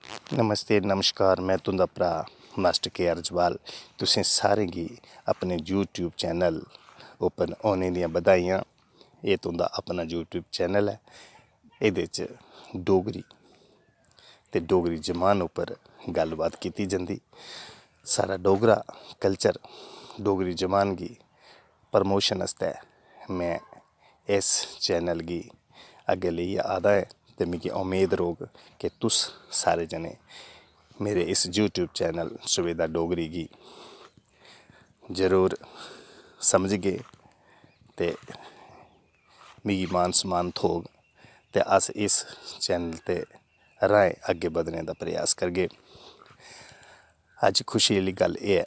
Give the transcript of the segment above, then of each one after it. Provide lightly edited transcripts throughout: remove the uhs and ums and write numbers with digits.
नमस्ते नमस्कार, मैं तुंदा भरा मास्टर के अरजवाल। तुसें सारें गी अपने यूट्यूब चैनल ओपन होने दियां बधाइयां। एह् तुंदा अपना यूट्यूब चैनल है। एह्दे च डोगरी ते डोगरी जबान उप्पर गल्लबात कीती जंदी। साढ़ा डोगरा कल्चर, डोगरी जबान गी प्रमोशन आस्तै मैं इस चैनल गी अग्गें लेइयै आदा ऐ ते मिगी उम्मीद रौह्ग कि तुस सारे जने मेरे इस यूट्यूब चैनल सुविधा डोगरी गी जरूर समझगे ते मिगी मान सम्मान थ्होग ते अस इस चैनल ते राहें अग्गें बधने दा प्रयास करगे। अज्ज खुशी आह्ली गल्ल एह् ऐ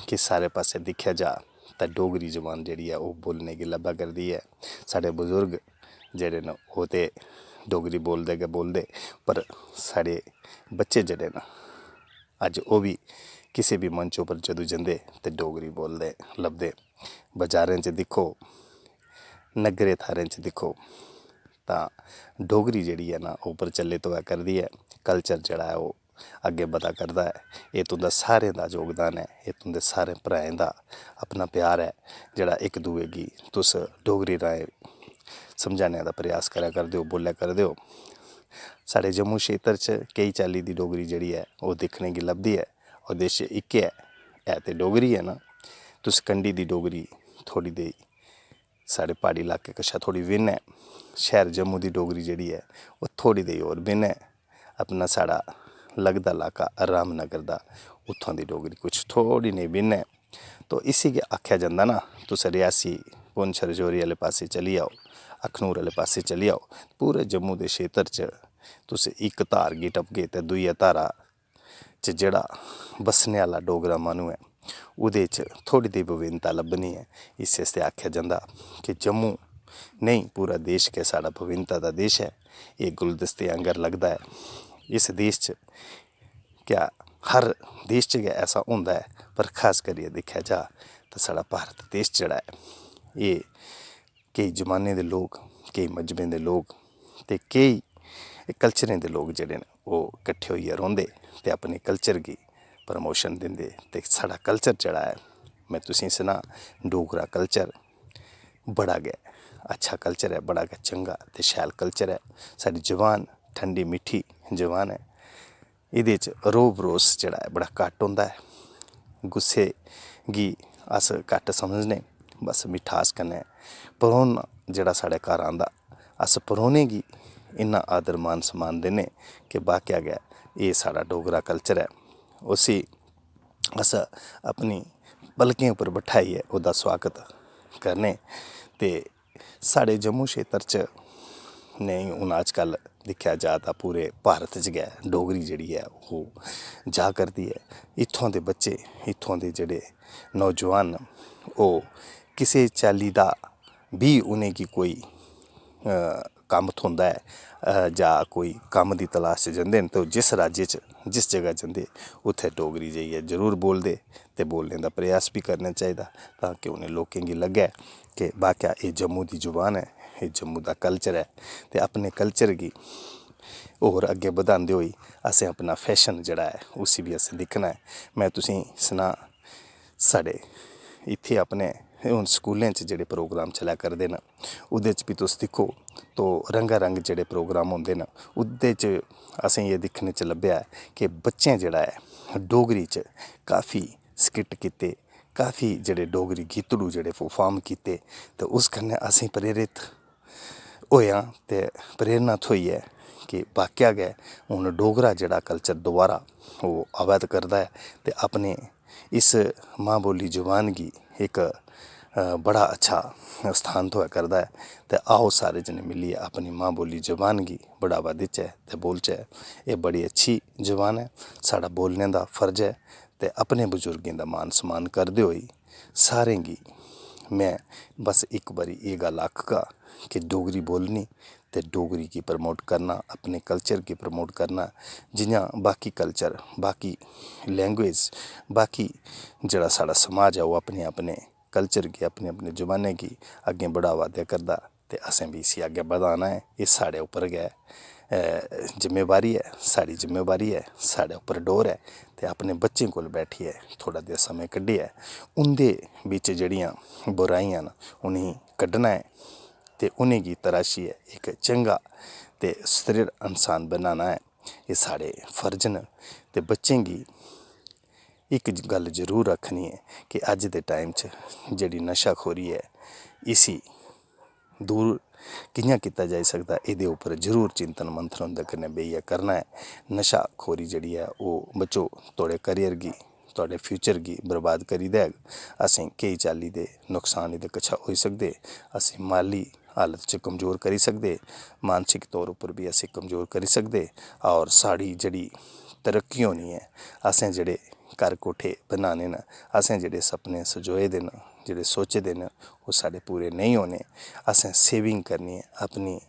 कि सारे पास्सै दिक्खेआ जा तां डोगरी जबान जेह्ड़ी ऐ ओह् बोलने गी लब्भा करदी ऐ। साढ़े बजुर्ग जेह्ड़े न ओह् ते डोगरी बोलदे गै बोलदे, पर साढ़े बच्चे जेह्ड़े न अज्ज ओह् बी किसे बी मंच उप्पर जदूं जंदे ते डोगरी बोलदे लभदे। बजारें च दिक्खो, नग्गरे थाह्रें च दिक्खो तां डोगरी जेह्ड़ी ऐ ना ओह् प्रचलित होआ करदी ऐ। कल्चर जेह्ड़ा ऐ ओह् अग्गें बधा करदा ऐ। एह् तुंदा सारें दा योगदान ऐ, एह् तुंदे सारें भ्राएं दा अपना प्यार ऐ जेह्ड़ा इक दूए गी तुस डोगरी राहें समझाने दा प्रयास करा करदे ओ, बोला करदे ओ। साढ़े जम्मू क्षेत्र च केई चाल्ली दी डोगरी जेह्ड़ी ऐ ओह् दिक्खने गी लभदी ऐ। उद्देश्य इक्कै ऐ ते डोगरी ऐ ना। तुस कंढी दी डोगरी थोह्ड़ी देही साढ़े प्हाड़ी लाके कशा थोह्ड़ी भिन्न ऐ। शैह्र जम्मू दी डोगरी जेह्ड़ी ऐ ओह् थोह्ड़ी देही होर भिन्न ऐ। अपना साढ़ा लगदा लाका रामनगर दा, उत्थुआं दी डोगरी कुछ थोह्ड़ी नेही भिन्न ऐ। तो इसी गै आखेआ जंदा ना, तुस रियासी पुंछ रजौरी आह्ले पास्सै चली जाओ, अखनूर आह्ले पास्सै चली जाओ, पूरे जम्मू दे क्षेत्र च तुस इक धार गी टपगे ते दूइया धारा च जेह्ड़ा बस्सने आह्ला डोगरा माह्नू ऐ ओह्दे च थोह्ड़ी देही विभिन्नता लब्भनी ऐ। इस आस्तै आखेआ जंदा कि जम्मू नेईं पूरा देश गै साढ़ा विभिन्नता दा देश ऐ। एह् गुलदस्ते आंगर लगदा ऐ। इस देश च क्या हर देश च गै ऐसा होंदा ऐ, पर खास करियै दिक्खेआ जा तां साढ़ा भारत देश जेह्ड़ा ऐ एह् केईं जमाने दे लोक, केईं मजहबें दे लोक ते केईं कल्चरें दे लोक जेह्ड़े न ओह् कट्ठे होइयै रौंह्दे ते अपने कल्चर गी प्रमोशन दिंदे। ते साढ़ा कल्चर जेह्ड़ा ऐ मैं तुसेंगी सनां, डोगरा कल्चर बड़ा गै अच्छा कल्चर ऐ, बड़ा गै चंगा ते शैल कल्चर ऐ। साढ़ी जबान ठंडी मिट्ठी जबान ऐ। एह्दे च रोह् बरोस जेह्ड़ा ऐ बड़ा घट्ट होंदा ऐ। गुस्से गी अस घट्ट समझने, बस मिठास कन्नै परौह्ना जेह्ड़ा साढ़े घर आंदा, अस परौह्ने गी इन्ना आदर मान सम्मान दिन्ने कि वाकेआ गै एह् साढ़ा डोगरा कल्चर ऐ। उसी अस अपनी पलकें उप्पर बठाइयै ओह्दा सोआगत करने। ते साढ़े जम्मू क्षेत्र च नेईं, हून अज्जकल दिक्खेआ जा तां पूरे भारत च गै डोगरी जेह्ड़ी ऐ ओह् जा करदी ऐ। इत्थुआं दे बच्चे, इत्थुआं दे जेह्ड़े नौजवान न ओह् किसे चाल्ली दा बी उ'नेंगी कोई कम्म थ्होंदा ऐ जां कोई कम्म दी तलाश च जंदे न ते जिस राज्य च जिस जगह जंदे उत्थें डोगरी जाइयै जरूर बोलदे ते बोलने दा प्रयास बी करना चाहिदा, तां कि उ'नें लोकें गी लग्गै कि वाकेआ एह् जम्मू दी जुबान ऐ, एह् जम्मू दा कल्चर ऐ। ते अपने कल्चर गी होर अग्गें बधांदे होई असें अपना फैशन जेह्ड़ा ऐ उसी बी असें दिक्खना ऐ। मैं तुसेंगी सनां, साढ़े इत्थें अपने हून स्कूलें च जेह्ड़े प्रोग्राम चलै करदे न ओह्दे च बी तुस दिक्खो तो रंगा रंग जेह्ड़े प्रोग्राम होंदे न ओह्दे च असें एह् दिक्खने च लब्भेआ ऐ कि बच्चें जेह्ड़ा ऐ डोगरी च काफ़ी स्किट कीते, काफ़ी जेह्ड़े डोगरी गीतड़ू जेह्ड़े परफार्म कीते। ते उस कन्नै असें प्रेरित होएआं ते प्रेरणा थ्होई ऐ कि वाकेआ गै हून डोगरा जेह्ड़ा कल्चर दोबारा ओह् आवा करदा ऐ। ते अपने इस मां बोली जुबान गी इक बड़ा अच्छा स्थान थ्होआ करदा ऐ। ते आओ सारे जने मिलियै अपनी मां बोली जुबान गी बढ़ावा देचै ते बोलचै। एह् बड़ी अच्छी जुबान ऐ, साढ़ा बोलने दा फर्ज ऐ। ते अपने बजुर्गें दा मान सम्मान करदे होई सारें गी मैं बस इक बारी एह् गल्ल आखगा कि डोगरी बोलनी ते डोगरी गी प्रमोट करना, अपने कल्चर गी प्रमोट करना। जियां बाकी कल्चर, बाकी लैंग्वेज, बाकी जेह्ड़ा साढ़ा समाज ऐ ओह् अपने अपने कल्चर गी, अपने अपने जबानें गी अग्गें बढ़ावा देआ करदा ते असें बी इसी अग्गें बधाना ऐ। एह् साढ़े उप्पर गै जिम्मेवारी है, साड़ी जिम्मेवारी है, साढ़े उप्पर डोर है ते अपने बच्चें कोल बैठियै थोड़ा देर समय कड्ढियै उं'दे बिच जेह्ड़ियां बुराइयां न उ'नेंगी कड्ढना है ते उ'नेंगी तराशियै इक चंगा ते सुदृढ़ इंसान बनाना है। एह् साढ़े फर्ज न ते बच्चें गी इक गल्ल जरूर आखनी है कि अज्ज दे टाइम च जेह्ड़ी नशाखोरी है इसी दूर कि'यां कीता जाई सकदा, एह्दे उप्पर जरूर चिंतन मंथन उं'दे कन्नै बेहियै करना है। नशाखोरी जेह्ड़ी है ओह् बच्चो थुआढ़े करियर गी, थुआढ़े फ्यूचर गी बर्बाद करी देग। असें केईं चाल्ली दे नुकसान एह्दे कशा होई सकदे, असें माली हालत च कमज़ोर करी सकदे, मानसिक तौर उप्पर बी असें कमज़ोर करी सकदे और साढ़ी जेह्ड़ी तरक्की होनी ऐ, असें जेह्ड़े घर कोठे बनाने न, असें जेह्ड़े सपने सजोए दे न, जेह्ड़े सोचे दे न, ओह् साढ़े पूरे नेईं होने। असें सेविंग करनी है, अपनी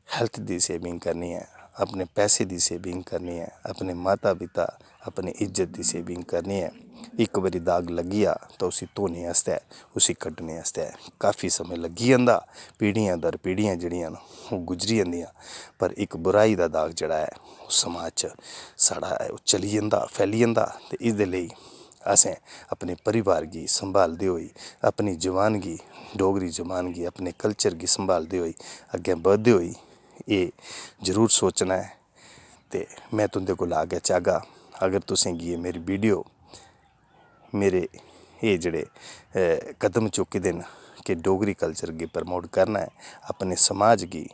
हेल्थ दी सेविंग करनी है, अपने पैसे दी सेविंग करनी है, अपने माता पिता अपनी इज्जत दी सेविंग करनी है। इक बारी दाग लग्गी जा तो उसी धोने आस्तै, उसी कड्ढने आस्तै काफ़ी समय लग्गी जंदा, पीढ़ियां दर पीढ़ियां जेह्ड़ियां न ओह् गुजरी जंदियां, पर इक बुराई दा दाग जेह्ड़ा ऐ ओह् समाज च साढ़ा ओह् चली जंदा, फैली जंदा। ते इसदे लेई असें अपने परिवार गी संभालदे होई, अपनी जबान गी, डोगरी जबान गी, अपने कल्चर गी संभालदे होई अग्गें बधदे होई एह् जरूर सोचना है। ते मैं तुं'दे कोला अग्गें चाहगा, अगर तुसें गी एह् मेरी वीडियो, मेरे एह् जेह्ड़े कदम चुक्के दे न कि डोगरी कल्चर गी प्रमोट करना है, अपने समाज गी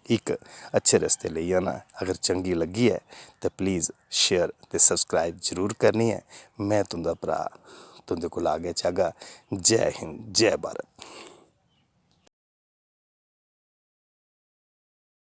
इक अच्छे रस्ते लेई जाना है, अगर चंगी लग्गी है ते प्लीज़ शेयर ते सब्सक्राइब जरूर करनी है। मैं तुं'दा भ्राऽ तुं'दे कोला अग्गें चाहगा। जय हिंद, जय भारत।